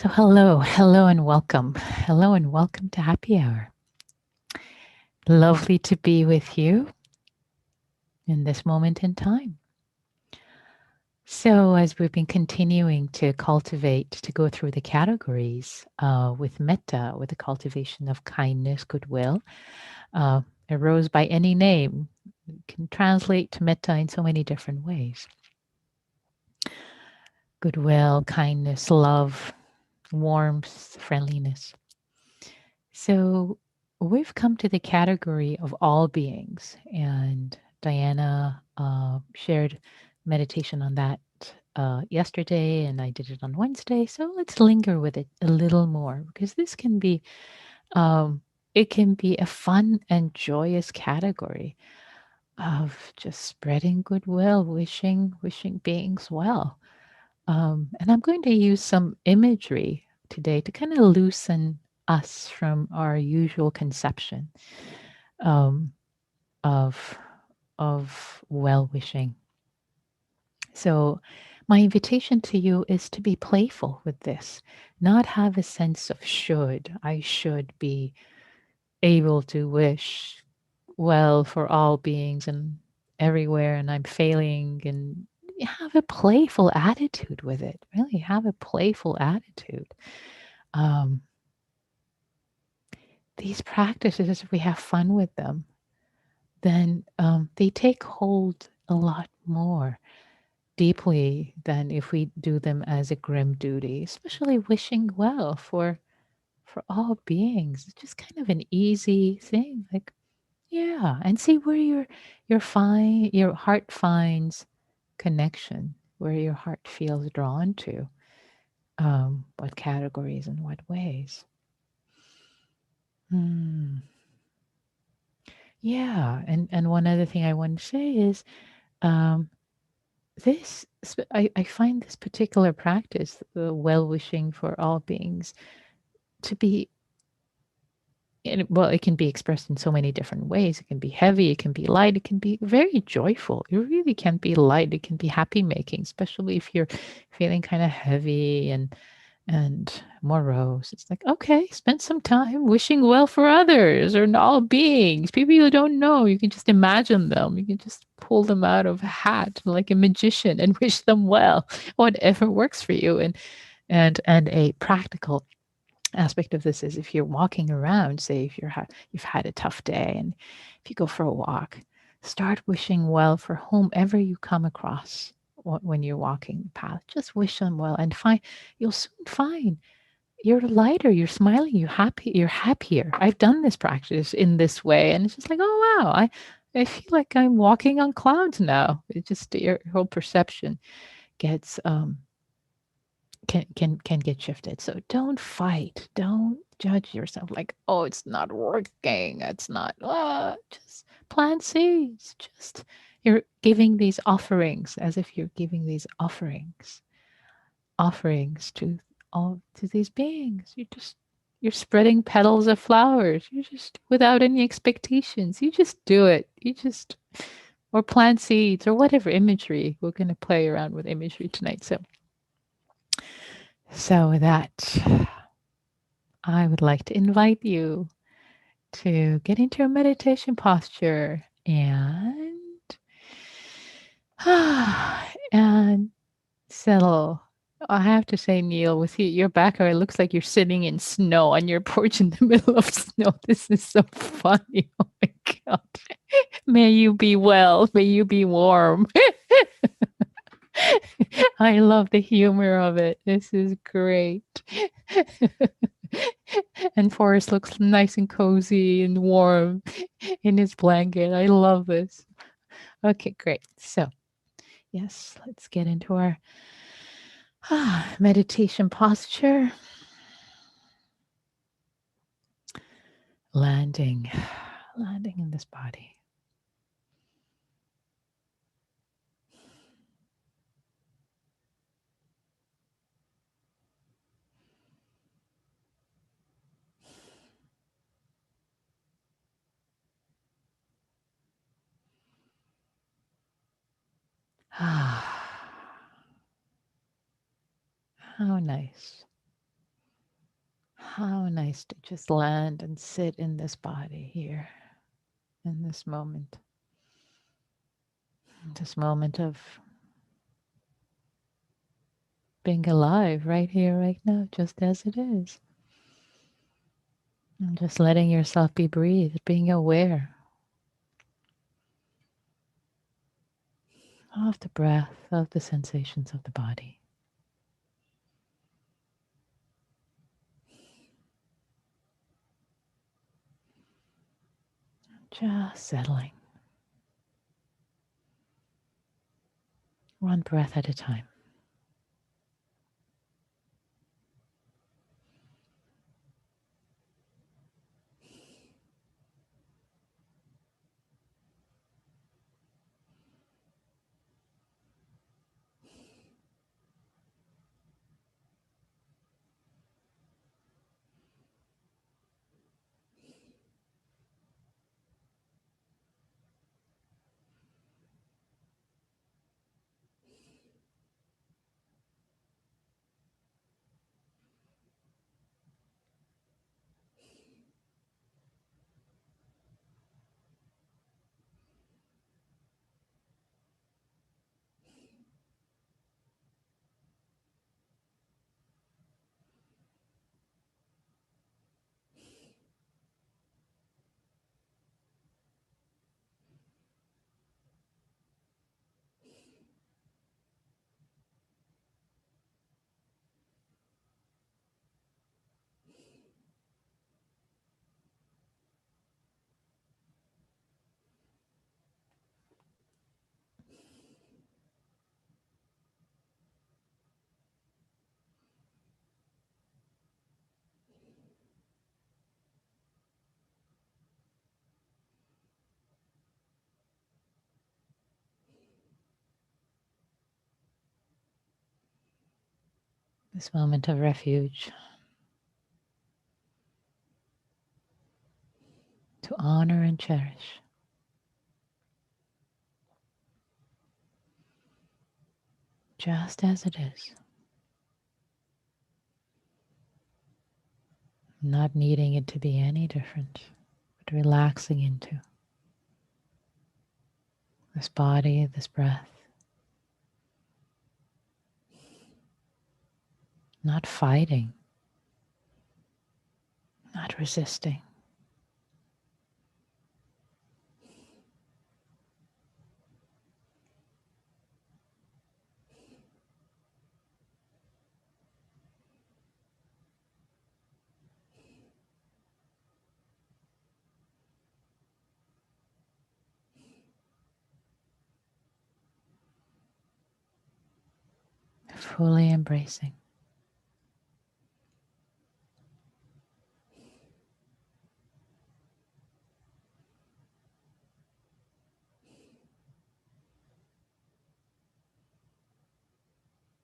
So, hello, and welcome. Hello, and welcome to Happy Hour. Lovely to be with you in this moment in time. So, as we've been continuing to cultivate, to go through the categories with metta, with the cultivation of kindness, goodwill, uh, arose by any name, can translate to metta in so many different ways. Goodwill, kindness, love, warmth, friendliness. So we've come to the category of all beings, and Diana shared meditation on that yesterday, and I did it on Wednesday. So let's linger with it a little more because this can be um, it can be a fun and joyous category of just spreading goodwill, wishing beings well. And I'm going to use some imagery today to kind of loosen us from our usual conception um, of well wishing. So, my invitation to you is to be playful with this, not have a sense of should. I should be able to wish well for all beings and everywhere, and I'm failing. And have a playful attitude with it. Really have a playful attitude. Um, these practices, if we have fun with them, then they take hold a lot more deeply than if we do them as a grim duty, especially wishing well for all beings. It's just kind of an easy thing. Like, yeah, and see where your heart finds connection, where your heart feels drawn to, what categories and what ways. Hmm. Yeah, and one other thing I want to say is um, I find this particular practice, the well wishing for all beings, to be well, it can be expressed in so many different ways. It can be heavy, it can be light, it can be very joyful. It really can be light. It can be happy making, especially if you're feeling kind of heavy and morose. It's like, okay, spend some time wishing well for others or all beings, people you don't know. You can just imagine them. You can just pull them out of a hat like a magician and wish them well, whatever works for you. And a practical aspect of this is if you're walking around, say if you've had a tough day and if you go for a walk, start wishing well for whomever you come across when you're walking the path. Just wish them well and find you'll soon find you're lighter, you're smiling, you're happier. I've done this practice in this way, and it's just like, oh wow, I feel like I'm walking on clouds now. It just your whole perception gets can get shifted. So don't fight. Don't judge yourself like, oh, it's not working. It's not. Just plant seeds. Just you're giving these offerings as if you're giving these offerings to all to these beings. You're spreading petals of flowers. You just without any expectations. You just do it. You just or plant seeds or whatever imagery. We're going to play around with imagery tonight. So with that, I would like to invite you to get into a meditation posture and settle. I have to say, Neil, with your background, it looks like you're sitting in snow on your porch in the middle of snow. This is so funny. Oh my God. May you be well. May you be warm. I love the humor of it. This is great. And Forrest looks nice and cozy and warm in his blanket. I love this. Okay, great. So, yes, let's get into our meditation posture. Landing, landing in this body. How nice. How nice to just land and sit in this body here, in this moment of being alive right here, right now, just as it is. And just letting yourself be breathed, being aware of the breath, of the sensations of the body. Just settling, one breath at a time. This moment of refuge to honor and cherish, just as it is, not needing it to be any different, but relaxing into this body, this breath, not fighting, not resisting. Fully embracing.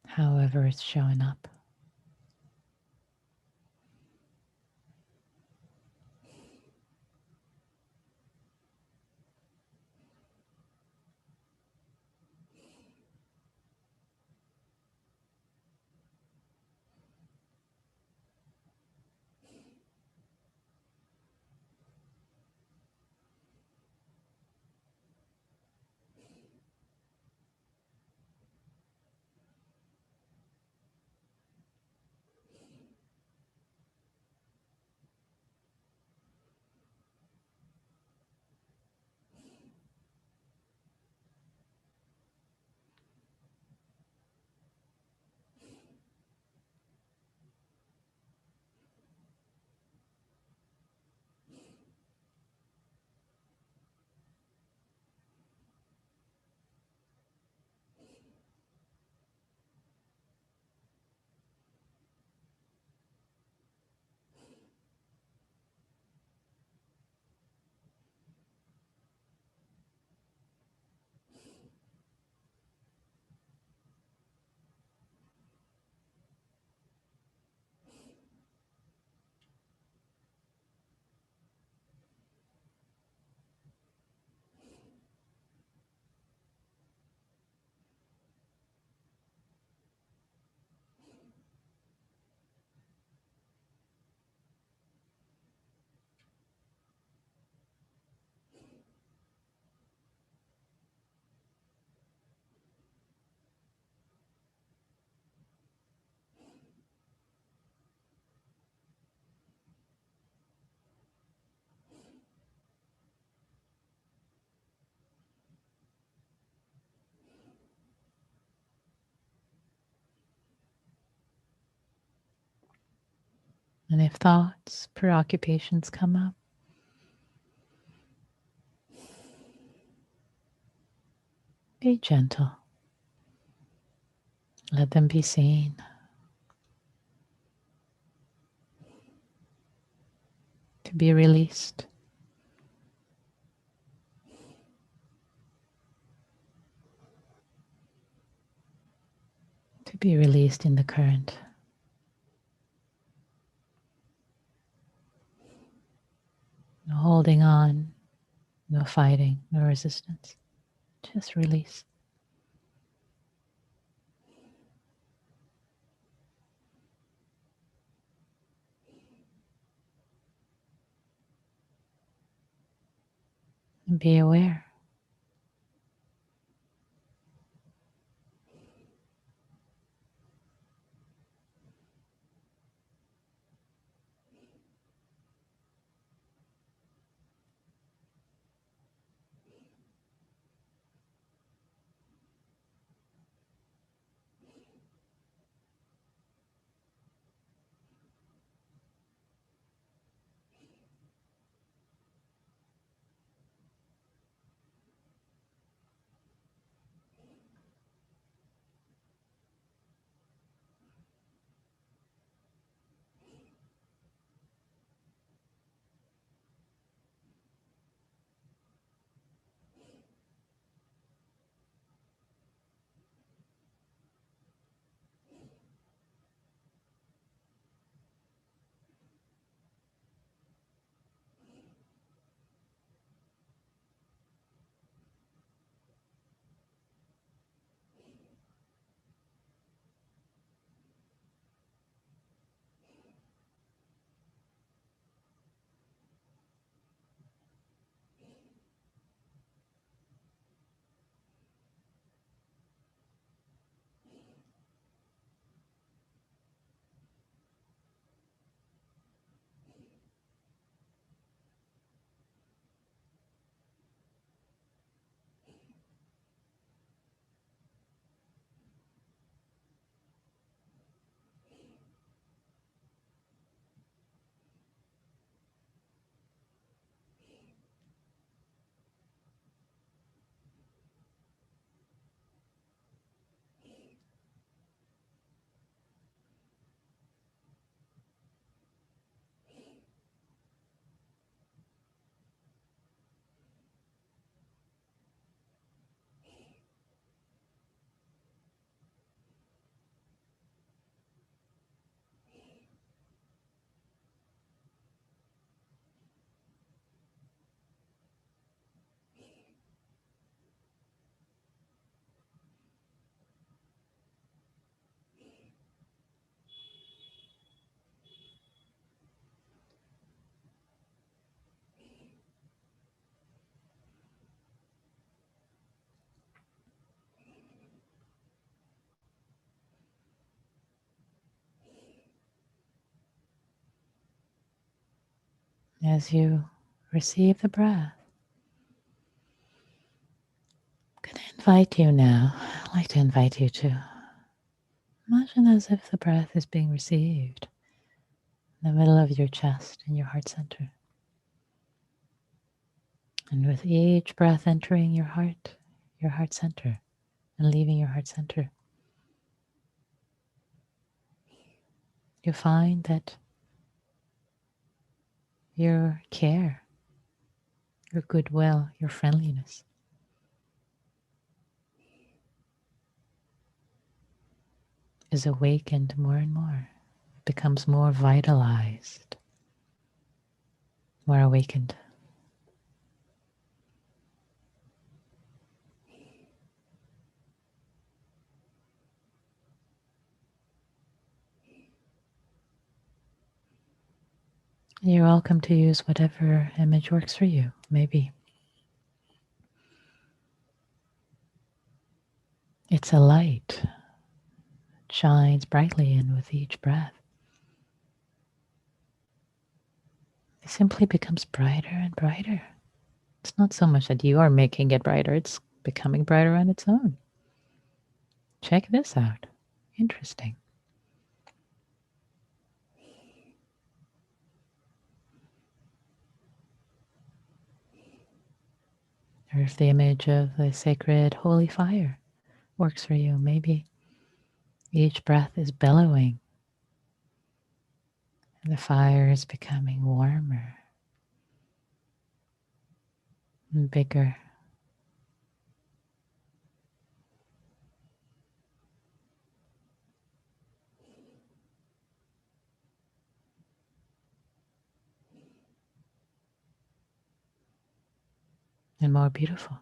However it's showing up. And if thoughts, preoccupations come up, be gentle. Let them be seen. To be released. To be released in the current. No holding on, no fighting, no resistance. Just release. And be aware. As you receive the breath, I'm going to invite you now. I'd like to invite you to imagine as if the breath is being received in the middle of your chest in your heart center. And with each breath entering your heart center, and leaving your heart center, you find that your care, your goodwill, your friendliness is awakened more and more. It becomes more vitalized, more awakened. You're welcome to use whatever image works for you. Maybe it's a light that shines brightly in with each breath. It simply becomes brighter and brighter. It's not so much that you are making it brighter, it's becoming brighter on its own. Check this out. Interesting. Or if the image of the sacred holy fire works for you, maybe each breath is bellowing and the fire is becoming warmer and bigger. And more beautiful.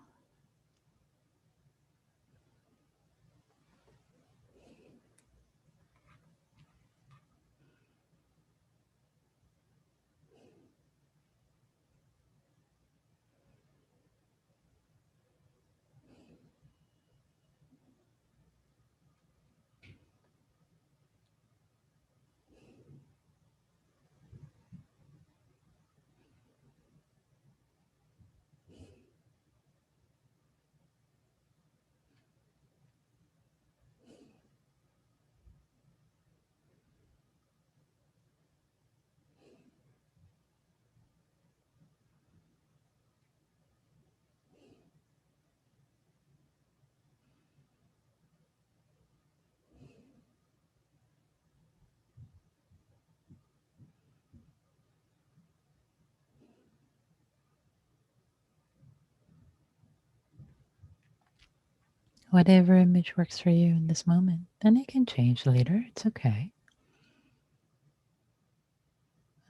Whatever image works for you in this moment, and it can change later. It's okay.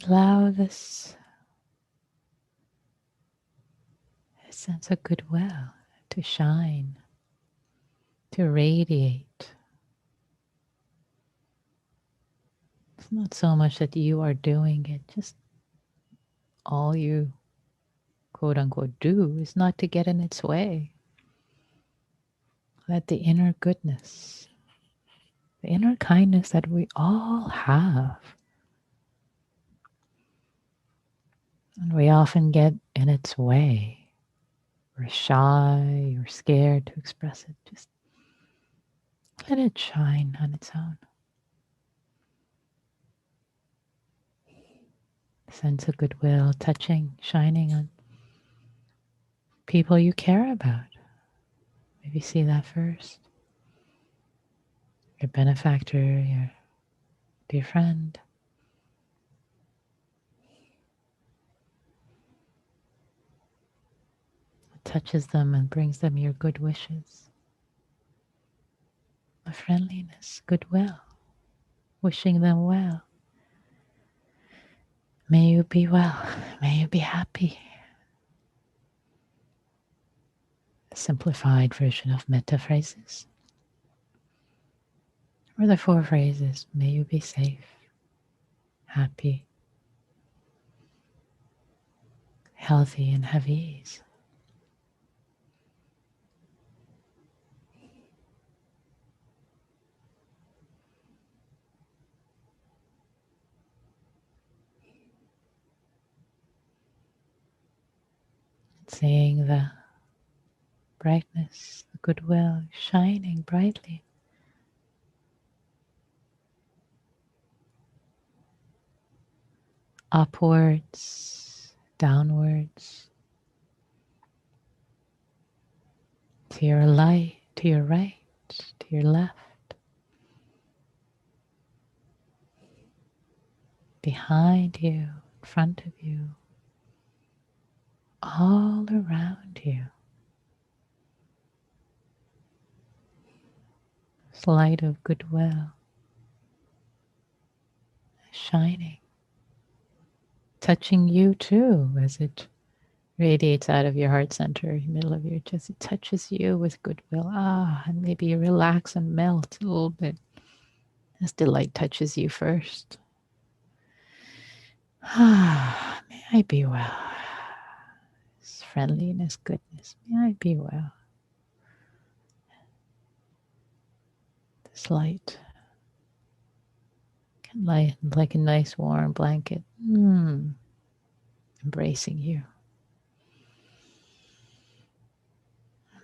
Allow this sense of goodwill to shine, to radiate. It's not so much that you are doing it, just all you quote unquote do is not to get in its way. Let the inner goodness, the inner kindness that we all have, and we often get in its way. We're shy or scared to express it. Just let it shine on its own. Sense of goodwill, touching, shining on people you care about. Maybe see that first. Your benefactor, your dear friend. It touches them and brings them your good wishes. A friendliness, goodwill, wishing them well. May you be well. May you be happy. A simplified version of metta phrases. Or the 4 phrases. May you be safe, happy, healthy, and have ease. Seeing the brightness, the goodwill shining brightly. Upwards, downwards, to your light, to your right, to your left, behind you, in front of you, all around you. This light of goodwill shining, touching you too as it radiates out of your heart center, middle of your chest. It touches you with goodwill. And maybe you relax and melt a little bit as the light touches you first. May I be well. This friendliness, goodness. May I be well. This light can light like a nice warm blanket, embracing you.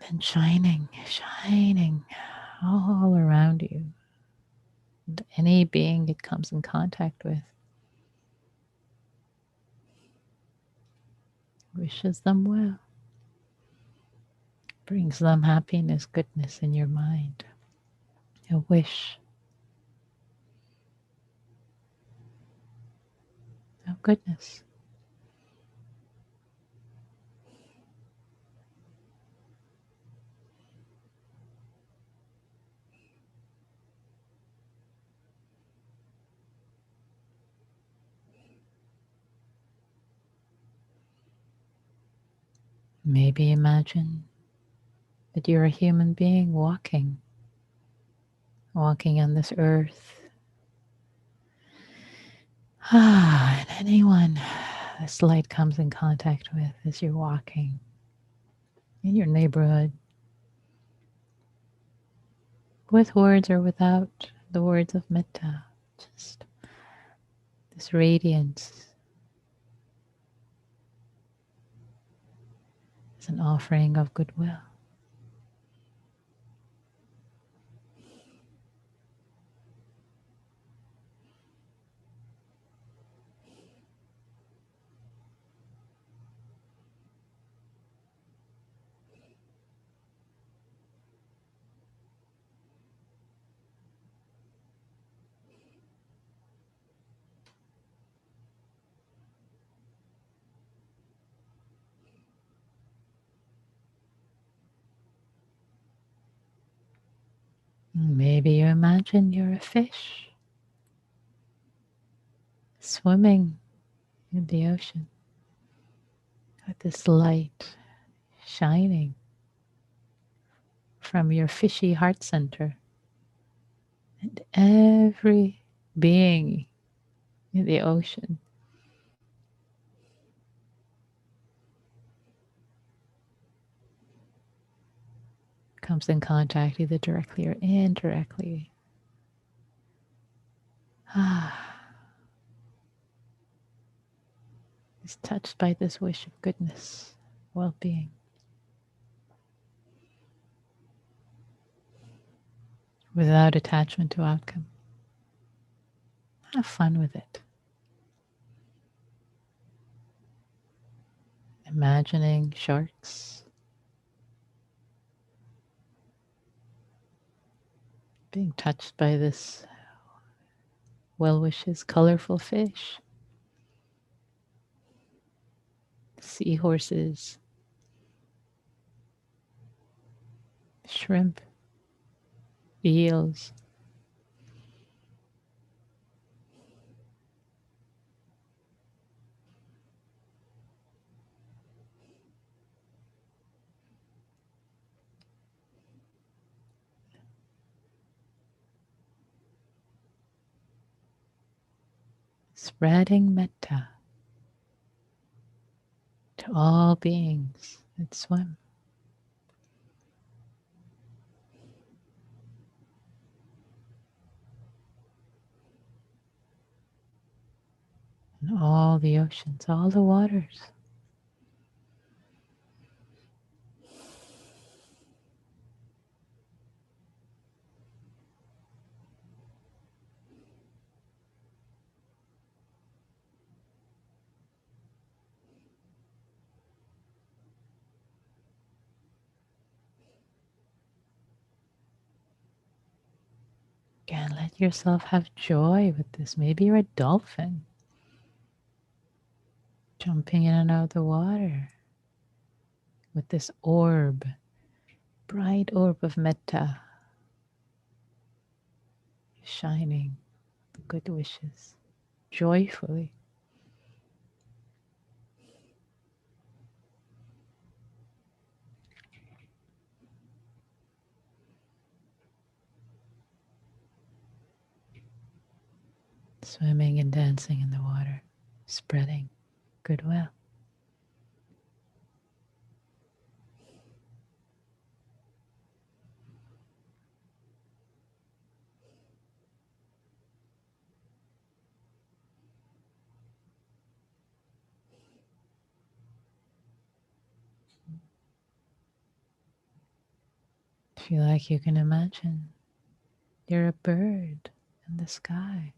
And shining, shining all around you. And any being it comes in contact with wishes them well. brings them happiness, goodness in your mind, a wish of goodness. Maybe imagine that you're a human being walking on this earth. And anyone this light comes in contact with as you're walking in your neighborhood, with words or without the words of metta, just this radiance is an offering of goodwill. Maybe you imagine you're a fish swimming in the ocean with this light shining from your fishy heart center, and every being in the ocean comes in contact either directly or indirectly. Is touched by this wish of goodness, well-being, without attachment to outcome. Have fun with it. Imagining sharks being touched by this well wishes, colorful fish, seahorses, shrimp, eels, spreading metta to all beings that swim. And all the oceans, all the waters. Again, let yourself have joy with this. Maybe you're a dolphin jumping in and out of the water with this orb, bright orb of metta, shining good wishes joyfully. Swimming and dancing in the water, spreading goodwill. Feel like you can imagine you're a bird in the sky.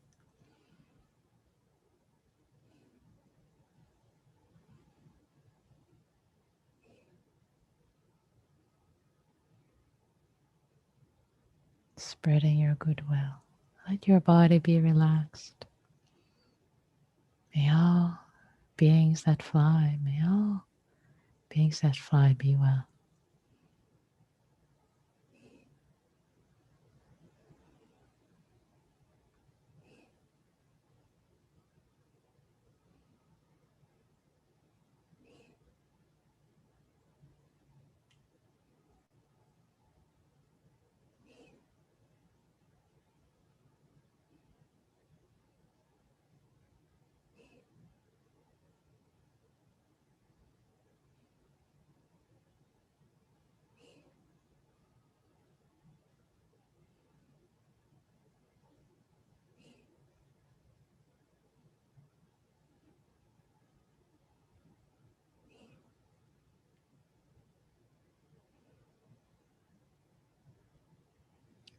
spreading your goodwill. Let your body be relaxed. May all beings that fly, may all beings that fly be well.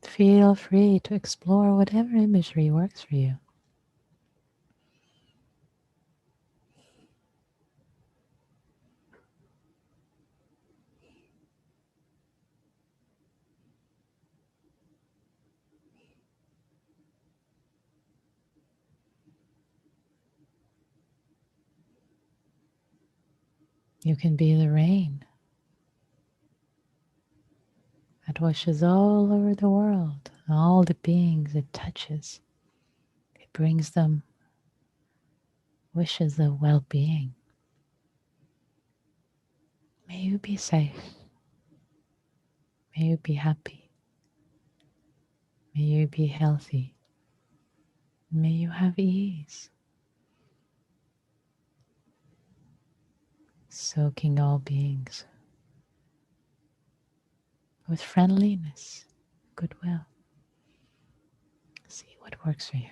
Feel free to explore whatever imagery works for you. You can be the rain that washes all over the world, all the beings it touches. It brings them wishes of well-being. May you be safe. May you be happy. May you be healthy. May you have ease. Soaking all beings with friendliness, goodwill. See what works for you.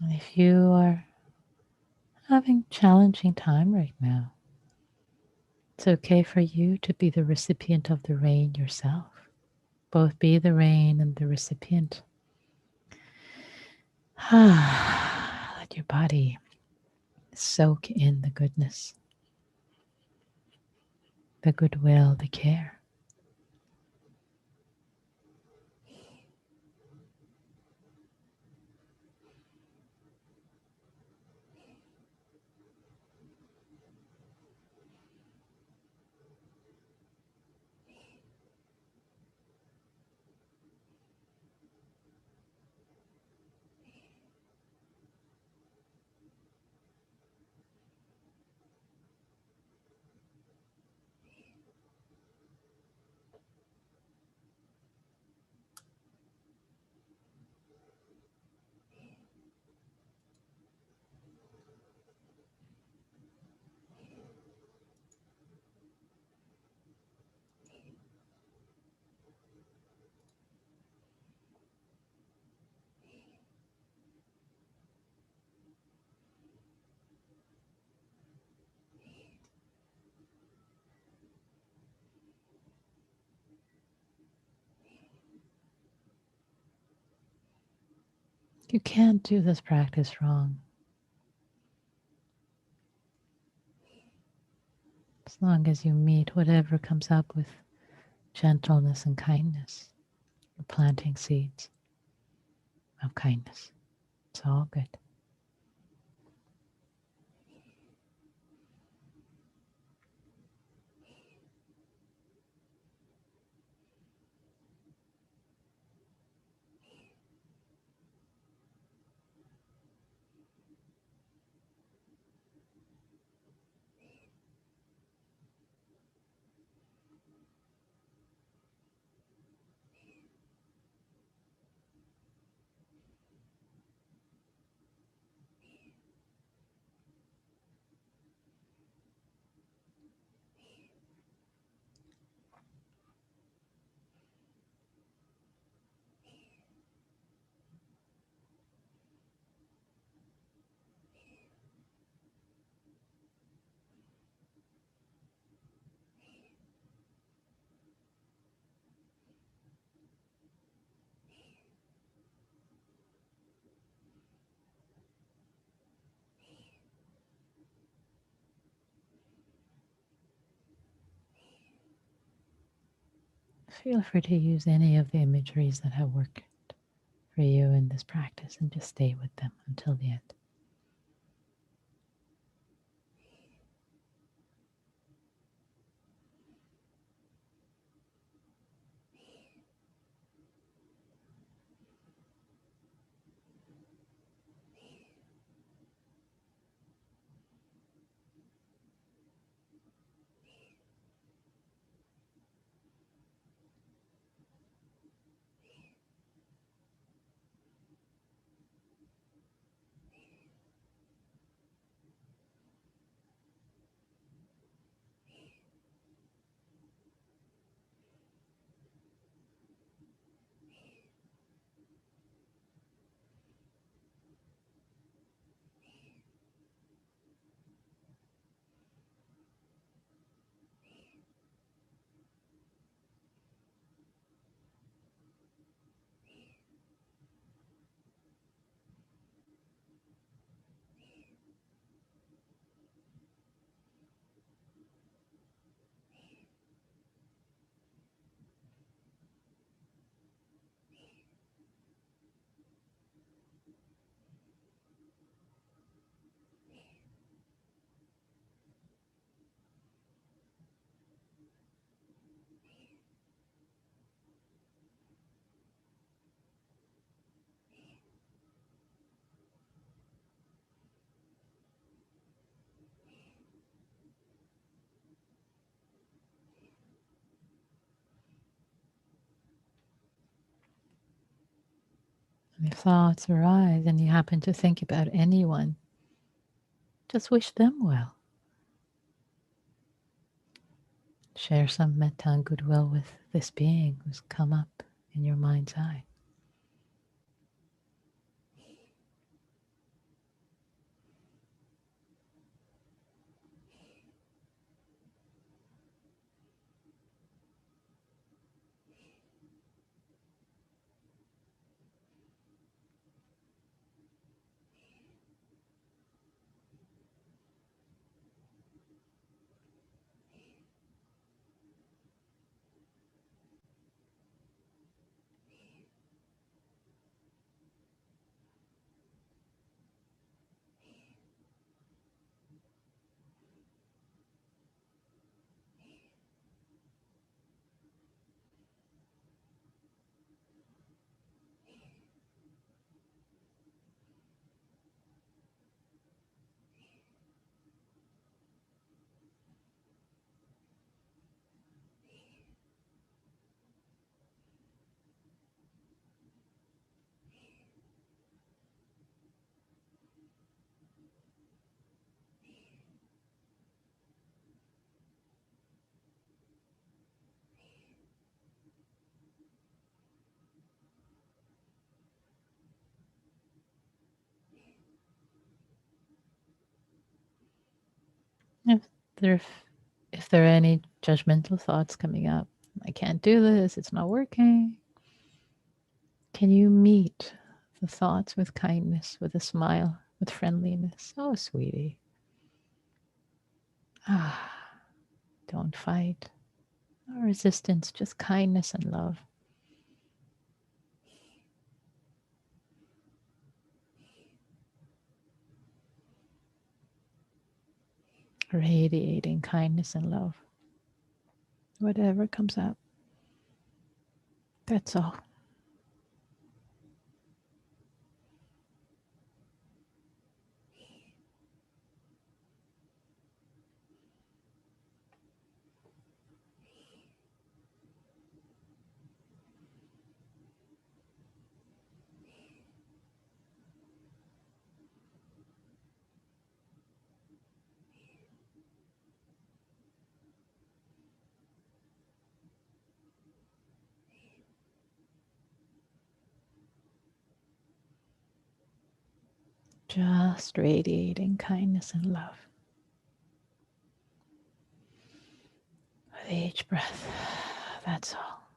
And if you are having a challenging time right now, it's okay for you to be the recipient of the rain yourself. Both be the rain and the recipient. Let your body soak in the goodness, the goodwill, the care. You can't do this practice wrong. As long as you meet whatever comes up with gentleness and kindness, you're planting seeds of kindness. It's all good. feel free to use any of the imageries that have worked for you in this practice and just stay with them until the end. And if thoughts arise and you happen to think about anyone, just wish them well. Share some metta and goodwill with this being who's come up in your mind's eye. If there, if there are any judgmental thoughts coming up, I can't do this, it's not working. Can you meet the thoughts with kindness, with a smile, with friendliness? Oh, sweetie. Ah, don't fight. No resistance, just kindness and love. Radiating kindness and love. Whatever comes up. That's all. Just radiating kindness and love with each breath. That's all.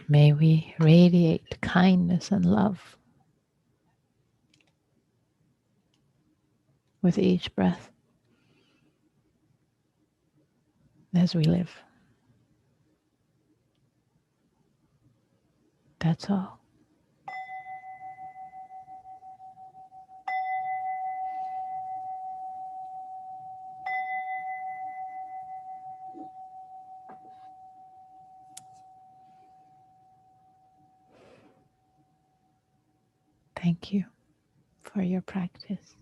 May we radiate kindness and love with each breath as we live. That's all. Thank you for your practice.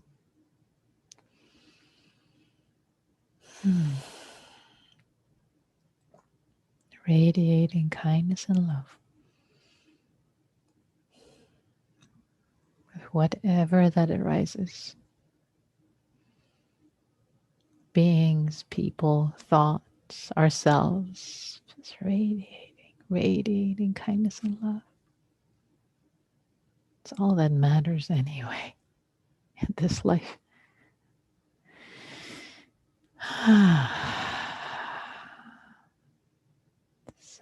Radiating kindness and love with whatever that arises. Beings, people, thoughts, ourselves, just radiating, radiating kindness and love. It's all that matters anyway in this life. So,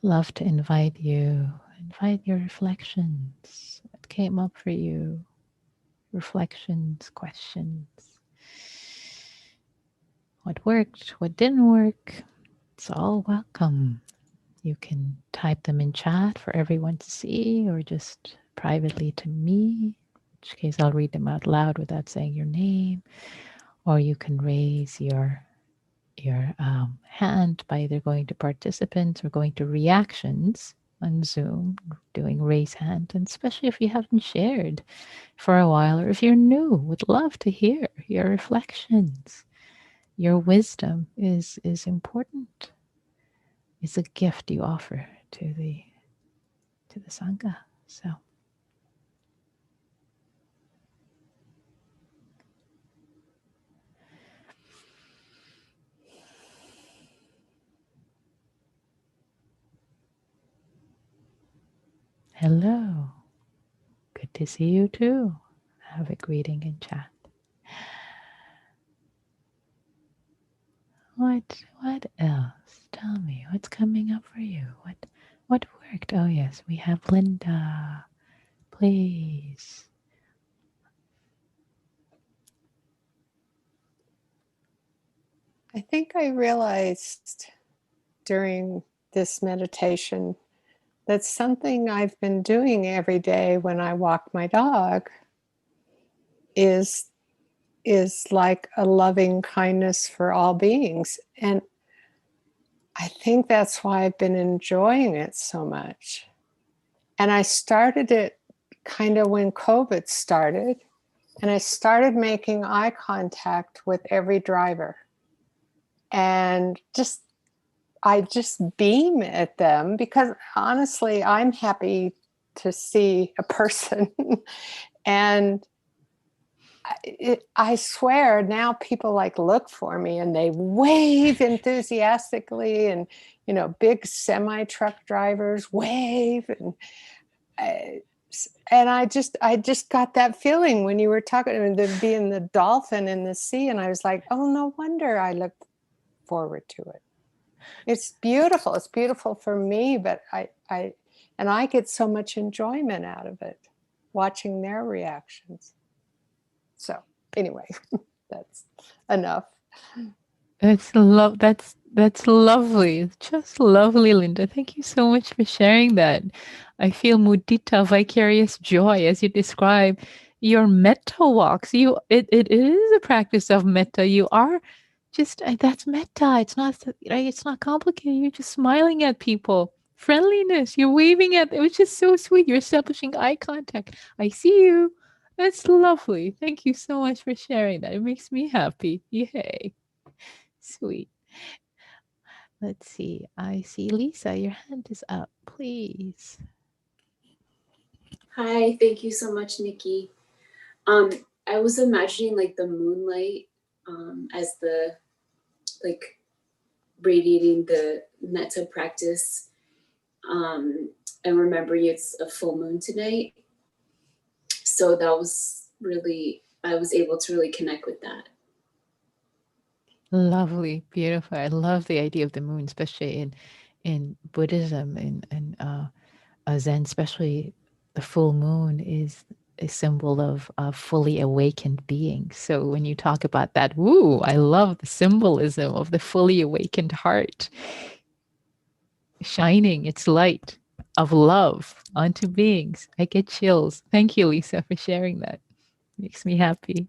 love to invite your reflections. What came up for you? Reflections, questions. What worked? What didn't work? It's all welcome. You can type them in chat for everyone to see or just privately to me, in which case I'll read them out loud without saying your name. Or you can raise your hand by either going to participants or going to reactions on Zoom, doing raise hand, and especially if you haven't shared for a while or if you're new, would love to hear your reflections. Your wisdom is important. It's a gift you offer to the Sangha. So hello. Good to see you too. Have a greeting in chat. What else? Tell me what's coming up for you. What worked? Oh yes, we have Linda. Please. I think I realized during this meditation that something I've been doing every day when I walk my dog is like a loving kindness for all beings. And I think that's why I've been enjoying it so much. And I started it kind of when COVID started, and I started making eye contact with every driver. And I just beam at them because honestly, I'm happy to see a person. And I swear now people like look for me and they wave enthusiastically, and big semi truck drivers wave, and I just got that feeling when you were talking about being the dolphin in the sea, and I was like, oh, no wonder I look forward to it. It's beautiful. It's beautiful for me, but I get so much enjoyment out of it, watching their reactions. So anyway, that's enough. That's lovely. It's just lovely, Linda. Thank you so much for sharing that. I feel mudita, vicarious joy as you describe your metta walks. It is a practice of metta. You are just that's metta. It's not right. It's not complicated. You're just smiling at people. Friendliness. You're waving at them. It's just so sweet. You're establishing eye contact. I see you. That's lovely. Thank you so much for sharing that. It makes me happy. Yay. Sweet. Let's see. I see Lisa. Your hand is up. Please. Hi, thank you so much, Nikki. I was imagining like the moonlight as the like radiating the metta practice. And remembering it's a full moon tonight. So that was really, I was able to really connect with that. Lovely, beautiful. I love the idea of the moon, especially in Buddhism and Zen, especially the full moon a symbol of fully awakened being. So when you talk about that, woo, I love the symbolism of the fully awakened heart shining its light of love onto beings. I get chills. Thank you, Lisa, for sharing that. Makes me happy.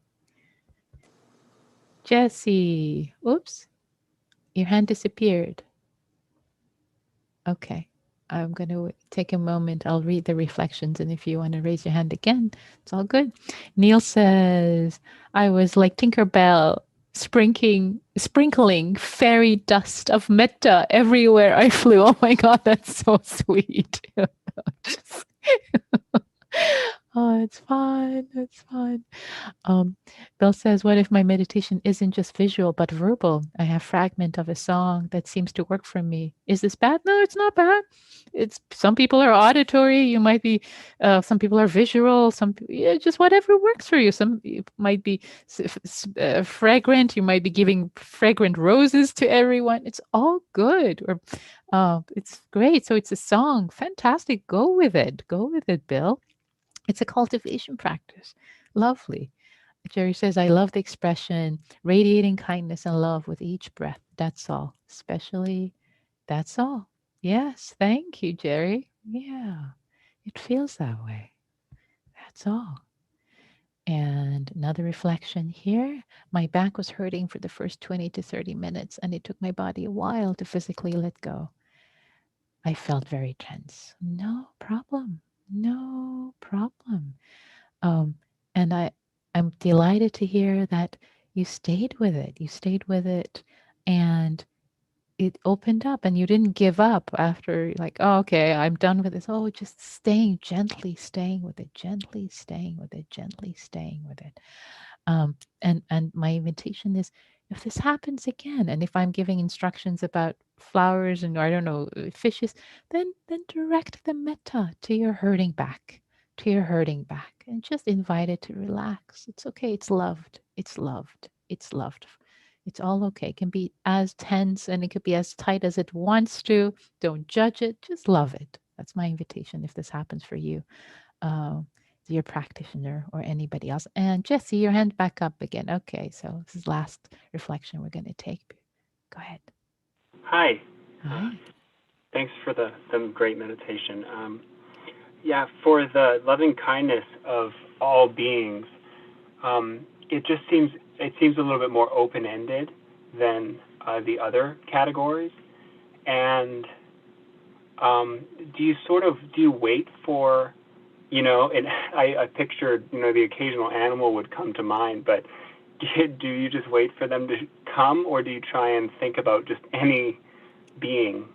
Jesse, oops, your hand disappeared. Okay. I'm going to take a moment. I'll read the reflections. And if you want to raise your hand again, it's all good. Neil says, I was like Tinkerbell, sprinkling fairy dust of metta everywhere I flew. Oh my God, that's so sweet. Just- oh, it's fun. It's fun. Um, Bill says, what if my meditation isn't just visual but verbal? I have fragment of a song that seems to work for me. Is this bad? No, it's not bad. It's some people are auditory. You might be, some people are visual. Yeah, just whatever works for you. Some it might be fragrant. You might be giving fragrant roses to everyone. It's all good. Or, it's great. So it's a song. Fantastic. Go with it. Go with it, Bill. It's a cultivation practice. Lovely. Jerry says, I love the expression radiating kindness and love with each breath. That's all. Especially, that's all. Yes. Thank you, Jerry. Yeah. It feels that way. That's all. And another reflection here. My back was hurting for the first 20 to 30 minutes, and it took my body a while to physically let go. I felt very tense. No problem. No problem. Um, and I'm delighted to hear that you stayed with it. You stayed with it and it opened up and you didn't give up after like, oh, okay, I'm done with this. Oh, just staying with it, gently staying with it, gently staying with it. And my invitation is if this happens again, and if I'm giving instructions about flowers and I don't know fishes, then direct the metta to your hurting back, and just invite it to relax. It's okay. It's loved. It's loved. It's loved. It's all okay. It can be as tense and it could be as tight as it wants to. Don't judge it. Just love it. That's my invitation if this happens for you. Um, your practitioner or anybody else. And Jesse, your hand back up again. Okay, so this is last reflection we're going to take. Go ahead. Hi. Uh, Hi. Thanks for the great meditation. Yeah, for the loving kindness of all beings, it seems a little bit more open ended than the other categories. And do you wait for and I pictured the occasional animal would come to mind, but do you just wait for them to come, or do you try and think about just any being?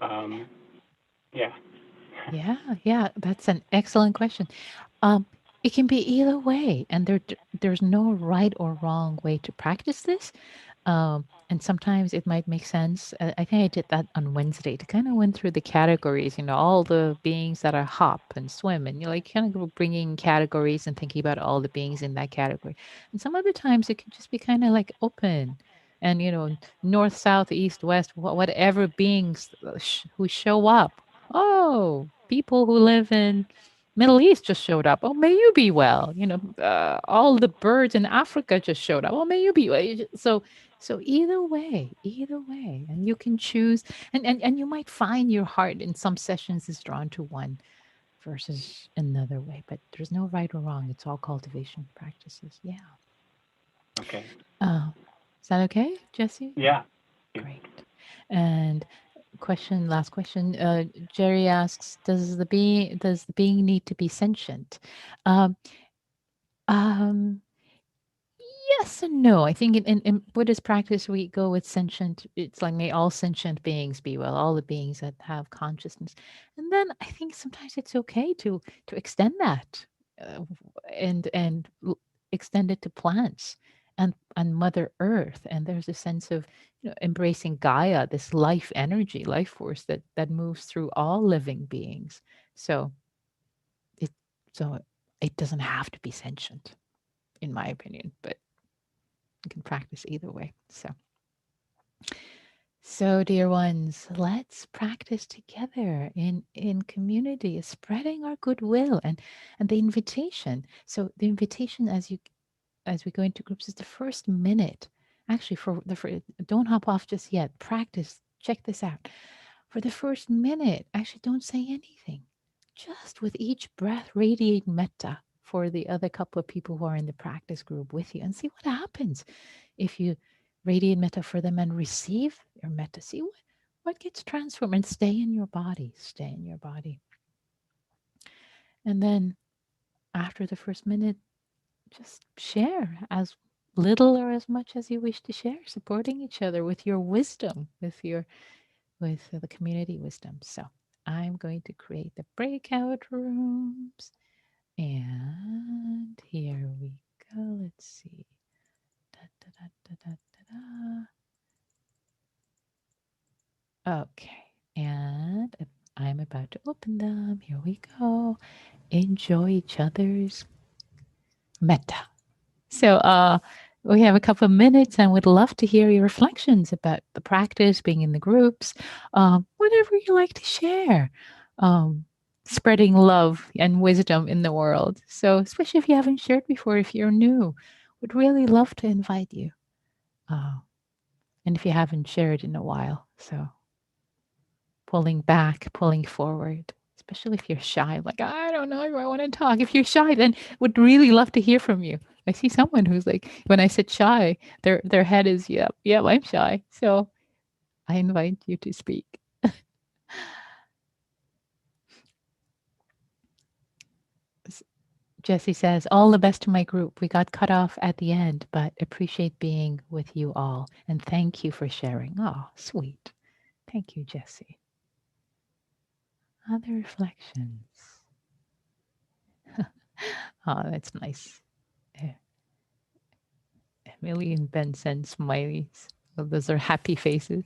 Um, yeah. Yeah, that's an excellent question. Um, it can be either way, and there's no right or wrong way to practice this. And sometimes it might make sense. I think I did that on Wednesday to kind of went through the categories, all the beings that are hop and swim, and you like kind of go bringing categories and thinking about all the beings in that category. And some other times it can just be kind of like open, and north, south, east, west, whatever beings who show up. Oh, people who live in Middle East just showed up. Oh, may you be well. All the birds in Africa just showed up. Oh, may you be well. So either way, and you can choose, and you might find your heart in some sessions is drawn to one versus another way, but there's no right or wrong. It's all cultivation practices. Yeah. Okay. Is that okay, Jesse? Yeah. Yeah. Great. And last question. Jerry asks, does the being need to be sentient? Um, um, Yes and no. I think in Buddhist practice, we go with sentient. It's like, may all sentient beings be well, all the beings that have consciousness. And then I think sometimes it's okay to extend that uh, and extend it to plants and Mother Earth. And there's a sense of embracing Gaia, this life energy, life force that moves through all living beings. So it so it doesn't have to be sentient, in my opinion, but you can practice either way. So So, dear ones, let's practice together in community, spreading our goodwill and the invitation. So, the invitation as we go into groups is the first minute. Actually, don't hop off just yet. Practice. Check this out. For the first minute, actually, don't say anything. Just with each breath, radiate metta for the other couple of people who are in the practice group with you, and see what happens if you radiate metta for them and receive your metta. See what gets transformed, and stay in your body. Stay in your body. And then after the first minute, just share as little or as much as you wish to share, supporting each other with your wisdom, with the community wisdom. So I'm going to create the breakout rooms, and here we go. Let's see. Da, da, da, da, da, da, da. Okay, and I'm about to open them. Here we go. Enjoy each other's metta. So we have a couple of minutes and would love to hear your reflections about the practice, being in the groups, whatever you like to share. Um, Spreading love and wisdom in the world. So, especially if you haven't shared before, if you're new, would really love to invite you. Uh, and if you haven't shared in a while, so pulling back, pulling forward, especially if you're shy, like, I don't know if I want to talk. If you're shy, then would really love to hear from you. I see someone who's like, when I said shy, their head is, yeah, I'm shy. So I invite you to speak. Jesse says, all the best to my group. We got cut off at the end, but appreciate being with you all. And thank you for sharing. Oh, sweet. Thank you, Jesse. Other reflections. Oh, that's nice. Eh, Emily and Ben send smileys. Well, those are happy faces.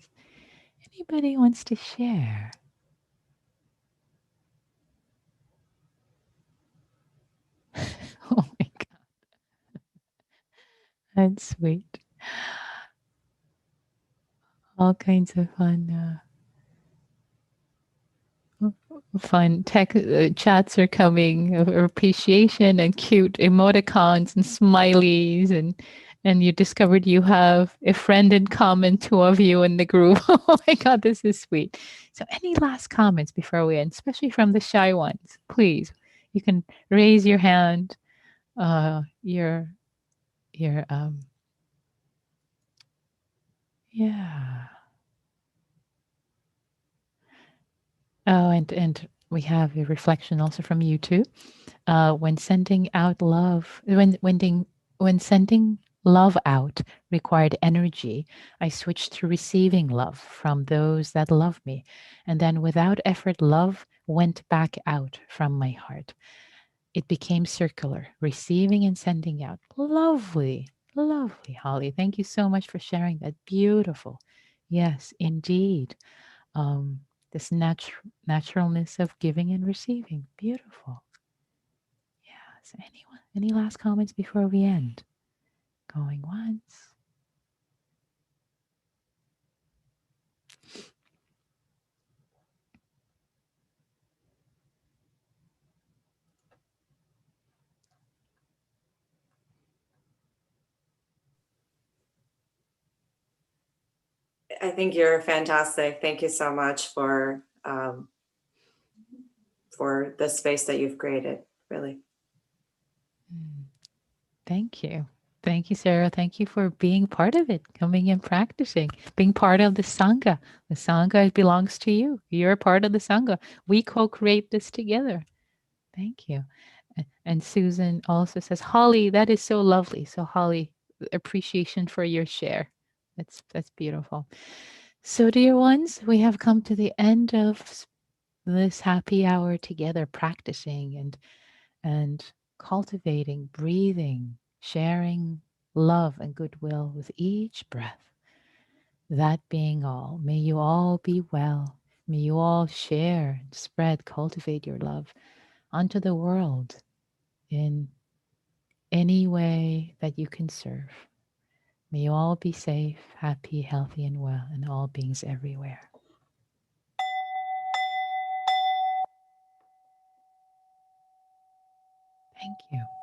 Anybody wants to share? Oh my God. That's sweet. All kinds of fun tech chats are coming of appreciation and cute emoticons and smileys, and you discovered you have a friend in common, two of you in the group. Oh my God, this is sweet. So any last comments before we end, especially from the shy ones? Please, you can raise your hand. Your yeah. Oh, and we have a reflection also from you too. When sending out love, when sending love out required energy, I switched to receiving love from those that love me, and then without effort, love went back out from my heart. It became circular, receiving and sending out. Lovely, lovely, Holly. Thank you so much for sharing that. Beautiful. Yes, indeed. Um, this naturalness of giving and receiving. Beautiful. Yeah. So anyone, any last comments before we end? Going once. I think you're fantastic. Thank you so much for the space that you've created, really. Thank you. Thank you, Sarah. Thank you for being part of it, coming and practicing, being part of the Sangha. The Sangha belongs to you. You're a part of the Sangha. We co create this together. Thank you. And Susan also says, Holly, that is so lovely. So, Holly, appreciation for your share. That's beautiful. So, dear ones, we have come to the end of this happy hour together, practicing and cultivating, breathing, sharing love and goodwill with each breath. That being all, may you all be well. May you all share, spread, cultivate your love onto the world in any way that you can serve. May you all be safe, happy, healthy, and well, and all beings everywhere. Thank you.